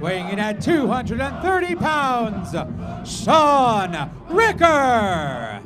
Weighing in at 230 pounds, Shaun Ricker.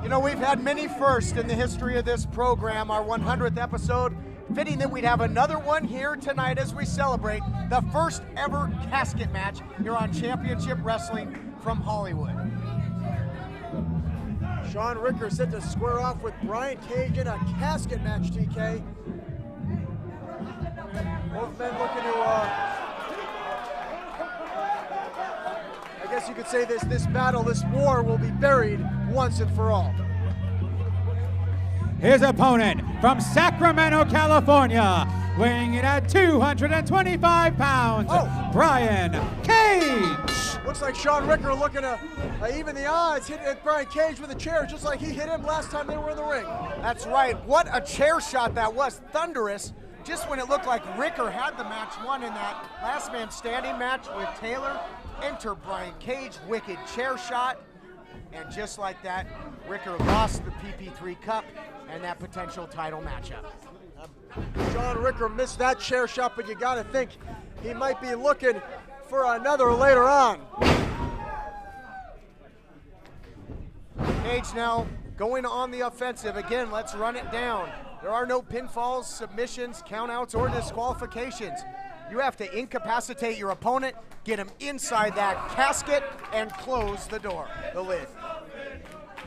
You know, we've had many firsts in the history of this program, our 100th episode. Fitting that we'd have another one here tonight as we celebrate the first ever casket match here on Championship Wrestling from Hollywood. Shaun Ricker set to square off with Brian Cage in a casket match, TK. Both men looking to, I guess you could say this battle, this war will be buried once and for all. His opponent from Sacramento, California, weighing in at 225 pounds, Brian Cage. Looks like Shaun Ricker looking to even the odds, hit Brian Cage with a chair just like he hit him last time they were in the ring. That's right, what a chair shot that was, thunderous. Just when it looked like Ricker had the match won in that last man standing match with Taylor, enter Brian Cage, wicked chair shot. And just like that, Ricker lost the PP3 Cup and that potential title matchup. Shaun Ricker missed that chair shot, but you gotta think he might be looking for another later on. Cage now going on the offensive. Again, let's run it down. There are no pinfalls, submissions, countouts, or disqualifications. You have to incapacitate your opponent, get him inside that casket, and close the door, the lid.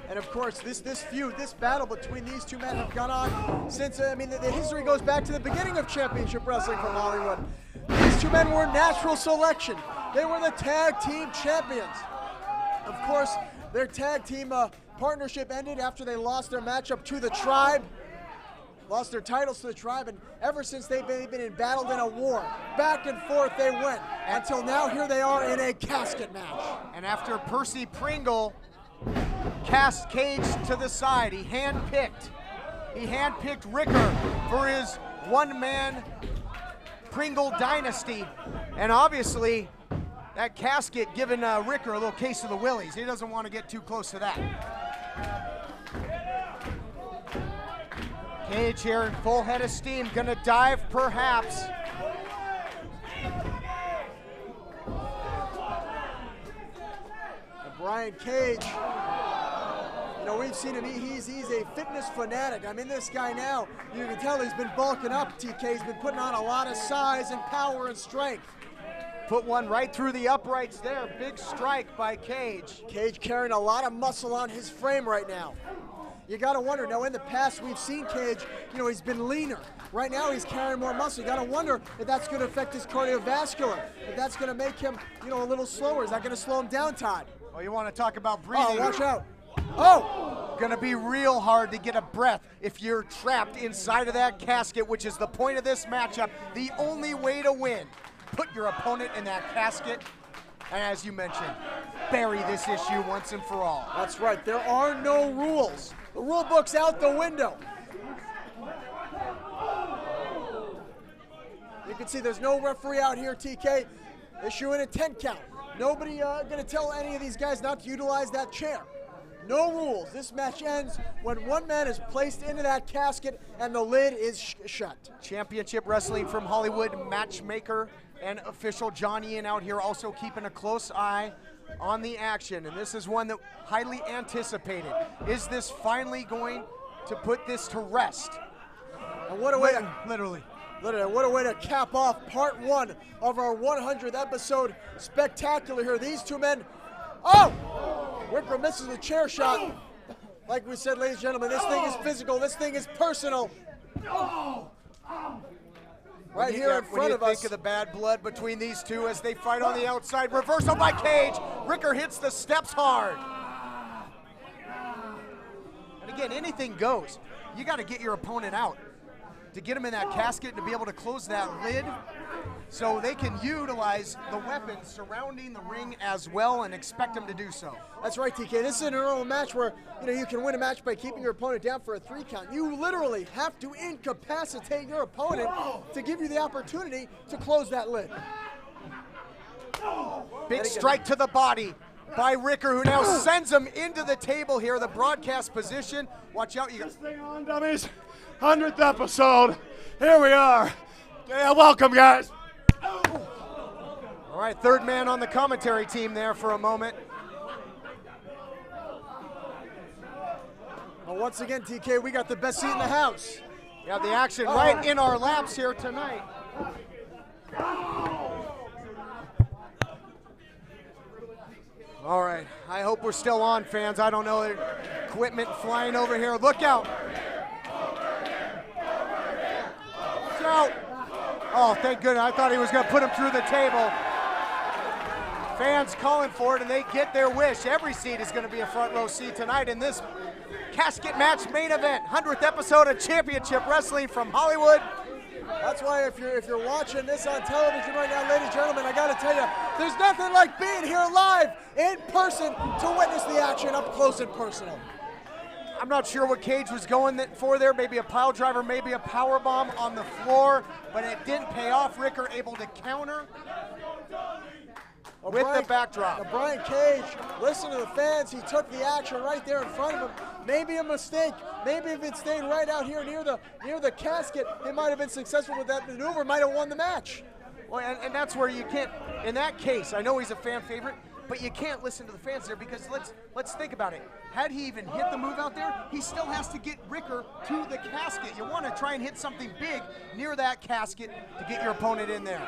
And of course, this feud, this battle between these two men have gone on since, the history goes back to the beginning of Championship Wrestling from Hollywood. These two men were natural selection. They were the tag team champions. Of course, their tag team partnership ended after they lost their matchup to the Tribe. Lost their titles to the Tribe, and ever since they've been embattled in a war. Back and forth they went, until now here they are in a casket match. And after Percy Pringle cast Cage to the side, he handpicked Ricker for his one-man Pringle dynasty. And obviously, that casket giving Ricker a little case of the willies. He doesn't want to get too close to that. Cage here, full head of steam, gonna dive perhaps. And Brian Cage, we've seen him, he's a fitness fanatic. This guy now, you can tell he's been bulking up, TK. He's been putting on a lot of size and power and strength. Put one right through the uprights there, big strike by Cage. Cage carrying a lot of muscle on his frame right now. You gotta wonder, now in the past we've seen Cage, he's been leaner. Right now he's carrying more muscle. You gotta wonder if that's gonna affect his cardiovascular, if that's gonna make him, a little slower. Is that gonna slow him down, Todd? Oh, you wanna talk about breathing? Oh, watch out. Oh! Gonna be real hard to get a breath if you're trapped inside of that casket, which is the point of this matchup. The only way to win, put your opponent in that casket, and as you mentioned, bury this issue once and for all. That's right, there are no rules. The rule book's out the window. You can see there's no referee out here, TK. Issuing a 10 count. Nobody gonna tell any of these guys not to utilize that chair. No rules. This match ends when one man is placed into that casket and the lid is shut. Championship Wrestling from Hollywood matchmaker and official John Ian out here also keeping a close eye on the action, and this is one that highly anticipated. Is this finally going to put this to rest? And what a way to literally what a way to cap off part one of our 100th episode spectacular here. These two men, Ricker misses the chair shot. Like we said, ladies and gentlemen, this thing is physical, this thing is personal. Right here in front of us. Think of the bad blood between these two as they fight on the outside. Reversal by Cage. Ricker hits the steps hard. And again, anything goes. You got to get your opponent out to get him in that casket and to be able to close that lid so they can utilize the weapons surrounding the ring as well and expect them to do so. That's right, TK. This is a normal match where you can win a match by keeping your opponent down for a 3 count. You literally have to incapacitate your opponent to give you the opportunity to close that lid. Big strike to the body by Ricker, who now sends him into the table here, the broadcast position. Watch out. This thing on, dummies. 100th episode. Here we are. Yeah, welcome, guys. All right, third man on the commentary team there for a moment. Well, once again, TK, we got the best seat in the house. We have the action right in our laps here tonight. All right, I hope we're still on, fans. I don't know, equipment flying over here. Look out. Watch out. Oh, thank goodness. I thought he was going to put him through the table. Fans calling for it, and they get their wish. Every seat is going to be a front row seat tonight in this casket match main event. 100th episode of Championship Wrestling from Hollywood. That's why if you're watching this on television right now, ladies and gentlemen, I gotta tell you, there's nothing like being here live in person to witness the action up close and personal. I'm not sure what Cage was going for there. Maybe a pile driver, maybe a power bomb on the floor, but it didn't pay off. Ricker able to counter with the backdrop. Now Brian Cage, listen to the fans. He took the action right there in front of him. Maybe a mistake. Maybe if it stayed right out here near the casket, he might have been successful with that maneuver. Might have won the match. Well, and that's where you can't. In that case, I know he's a fan favorite, but you can't listen to the fans there because let's think about it. Had he even hit the move out there, he still has to get Ricker to the casket. You want to try and hit something big near that casket to get your opponent in there.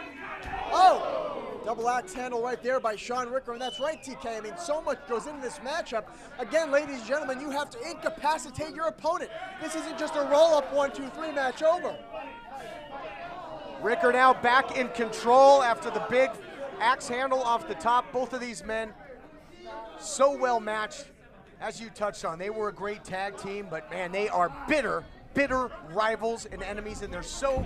Oh! Double axe handle right there by Shaun Ricker, and that's right, TK. I mean, so much goes into this matchup. Again, ladies and gentlemen, you have to incapacitate your opponent. This isn't just a roll-up 1, 2, 3 match over. Ricker now back in control after the big axe handle off the top. Both of these men so well matched, as you touched on. They were a great tag team, but man, they are bitter rivals and enemies, and they're so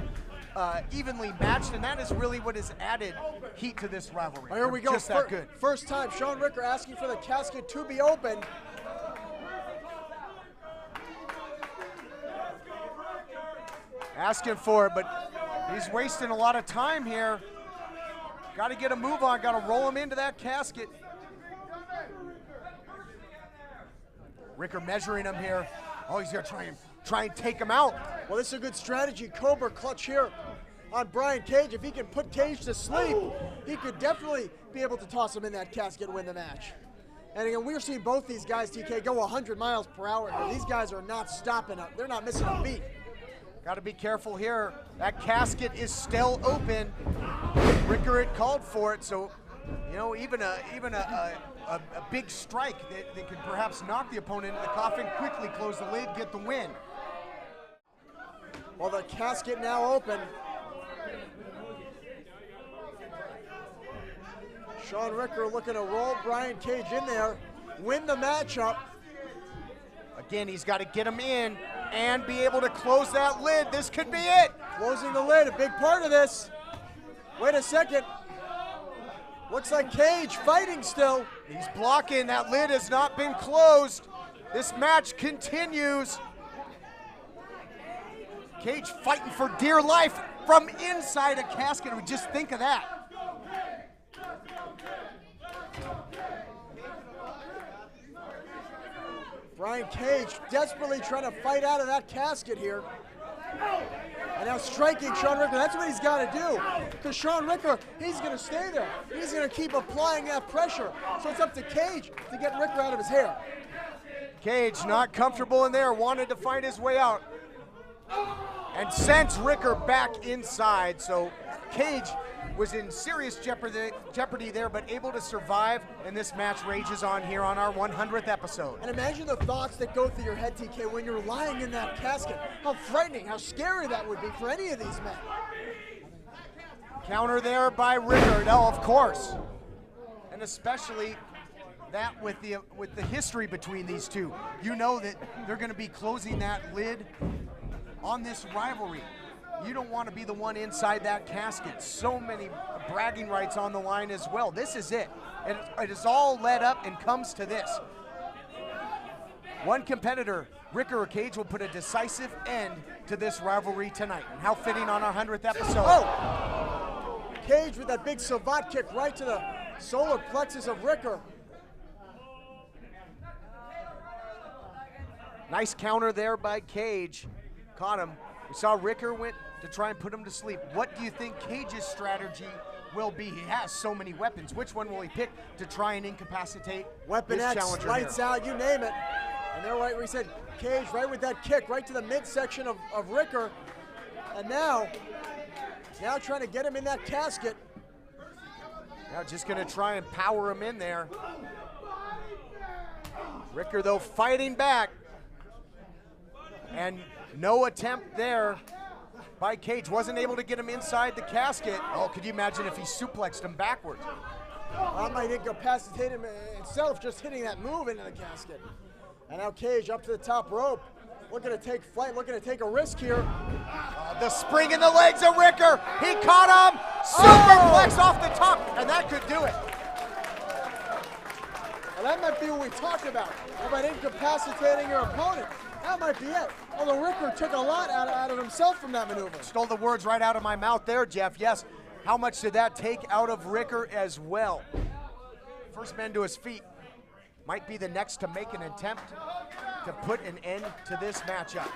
evenly matched, and that is really what has added heat to this rivalry. Oh, here we go. Just that good. First time, Shaun Ricker asking for the casket to be open. Asking for it, but he's wasting a lot of time here. Got to get a move on, got to roll him into that casket. Ricker measuring him here. Oh, he's going to try and take him out. Well, this is a good strategy. Cobra clutch here on Brian Cage. If he can put Cage to sleep, he could definitely be able to toss him in that casket and win the match. And again, we're seeing both these guys, TK, go 100 miles per hour here. These guys are not stopping up. They're not missing a beat. Got to be careful here. That casket is still open. Ricker had called for it, so you know, even a big strike that could perhaps knock the opponent into the coffin, quickly close the lid, get the win. Well, the casket now open. Shaun Ricker looking to roll Brian Cage in there, win the matchup. Again, he's got to get him in and be able to close that lid. This could be it. Closing the lid, a big part of this. Wait a second. Looks like Cage fighting still. He's blocking. That lid has not been closed. This match continues. Cage fighting for dear life from inside a casket. Just think of that. Brian Cage desperately trying to fight out of that casket here. And now striking Shaun Ricker. That's what he's got to do. Because Shaun Ricker, he's going to stay there. He's going to keep applying that pressure. So it's up to Cage to get Ricker out of his hair. Cage not comfortable in there, wanted to find his way out. And sends Ricker back inside. So Cage was in serious jeopardy there, but able to survive, and this match rages on here on our 100th episode. And imagine the thoughts that go through your head, TK, when you're lying in that casket. How frightening, how scary that would be for any of these men. Counter there by Ricker, no, of course. And especially that with the history between these two. You know that they're gonna be closing that lid on this rivalry. You don't want to be the one inside that casket. So many bragging rights on the line as well. This is it. And it is all led up and comes to this. One competitor, Ricker or Cage, will put a decisive end to this rivalry tonight. And how fitting on our 100th episode. Oh! Cage with that big savate kick right to the solar plexus of Ricker. Nice counter there by Cage. Caught him. We saw Ricker went to try and put him to sleep. What do you think Cage's strategy will be. He has so many weapons. Which one will he pick to try and incapacitate Weapon his X, challenger lights here? out, you name it. And they're right where he said, Cage right with that kick, right to the midsection of Ricker. And now trying to get him in that casket. Now just gonna try and power him in there. Ricker though fighting back. And no attempt there by Cage. Wasn't able to get him inside the casket. Oh, could you imagine if he suplexed him backwards? That might incapacitate him himself, just hitting that move into the casket. And now Cage up to the top rope, looking to take flight, looking to take a risk here. The spring in the legs of Ricker. He caught him. Superplex off the top, and that could do it. Well, that might be what we talked about incapacitating your opponent. That might be it. Although Ricker took a lot out of himself from that maneuver. Stole the words right out of my mouth there, Jeff. Yes, how much did that take out of Ricker as well? First man to his feet might be the next to make an attempt to put an end to this matchup.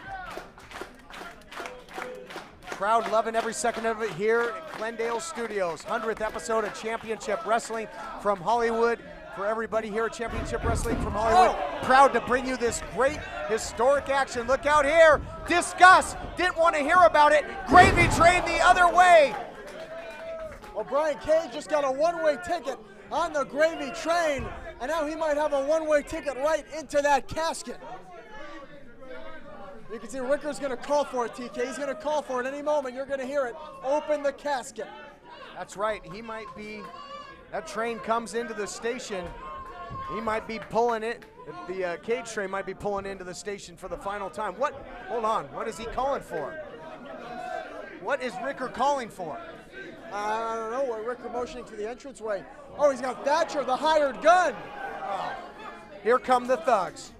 Crowd loving every second of it here at Glendale Studios. 100th episode of Championship Wrestling from Hollywood. For everybody here at Championship Wrestling from Hollywood, proud to bring you this great historic action. Look out here, discuss, didn't want to hear about it, gravy train the other way. Well, Brian Cage just got a one-way ticket on the gravy train, and now he might have a one-way ticket right into that casket. You can see Ricker's gonna call for it, TK. He's gonna call for it any moment. You're gonna hear it. Open the casket. That's right, he might be, that train comes into the station, he might be pulling it, the Cage train might be pulling into the station for the final time. Hold on, what is he calling for? What is Ricker calling for? I don't know, Ricker motioning to the entranceway. Oh, he's got Thatcher, the hired gun. Oh, here come the thugs.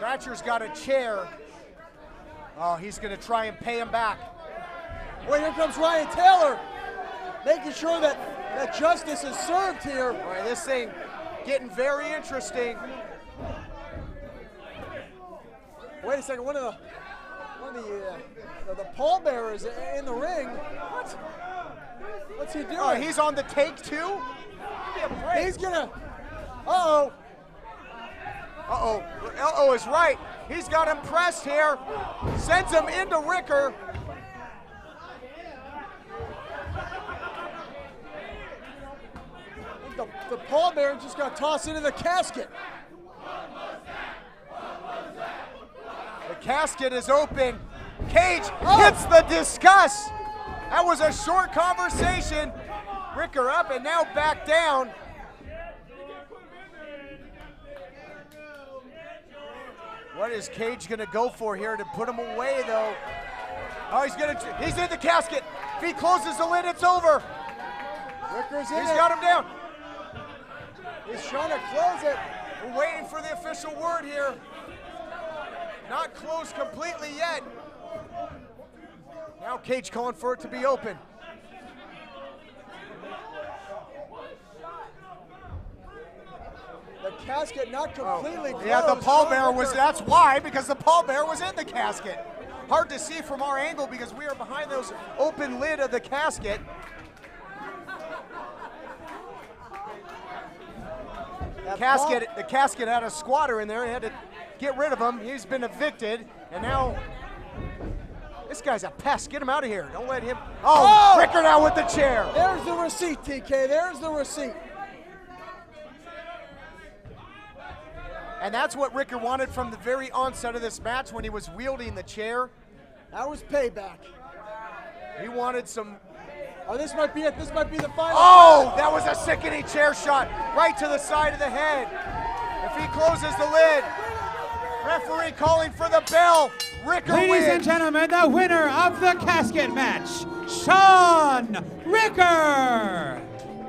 Thatcher's got a chair. Oh, he's gonna try and pay him back. Well, here comes Ryan Taylor, making sure that justice is served here. All right, this thing getting very interesting. Wait a second, one of the pallbearers in the ring. What's he doing? Oh, he's on the take too? Give me a break. He's gonna, uh-oh. Uh-oh is right. He's got him pressed here. Sends him into Ricker. The pallbearer just got tossed into the casket. The casket is open. Cage hits the discuss. That was a short conversation. Ricker up and now back down. What is Cage gonna go for here to put him away though? Oh, he's in the casket. If he closes the lid, it's over. Ricker's in. He's got him down. He's trying to close it. We're waiting for the official word here. Not closed completely yet. Now Cage calling for it to be open. The casket not completely closed. Yeah, the pallbearer was, that's why, because the pallbearer was in the casket. Hard to see from our angle because we are behind those open lid of the casket. The casket had a squatter in there. He had to get rid of him. He's been evicted, and now this guy's a pest. Get him out of here. Don't let him. Oh! Ricker now with the chair. There's the receipt, TK. There's the receipt. And that's what Ricker wanted from the very onset of this match when he was wielding the chair. That was payback. He wanted some. Oh, this might be it. This might be the final. Oh, that was a sickening chair shot right to the side of the head. If he closes the lid, referee calling for the bell. Ricker wins. Ladies and gentlemen, the winner of the casket match, Shaun Ricker.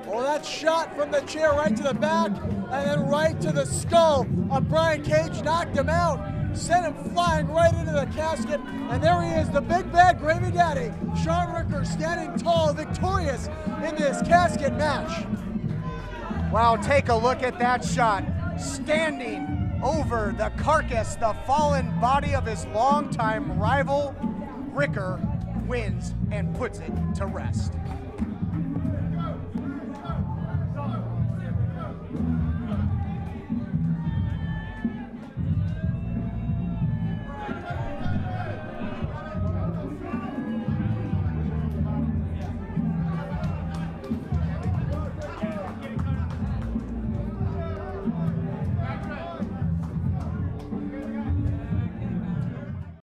Oh, that shot from the chair right to the back and then right to the skull of Brian Cage knocked him out, sent him flying right into the casket, and there he is, the big bad gravy daddy, Shaun Ricker, standing tall, victorious in this casket match. Wow, take a look at that shot. Standing over the carcass, the fallen body of his longtime rival, Ricker, wins and puts it to rest.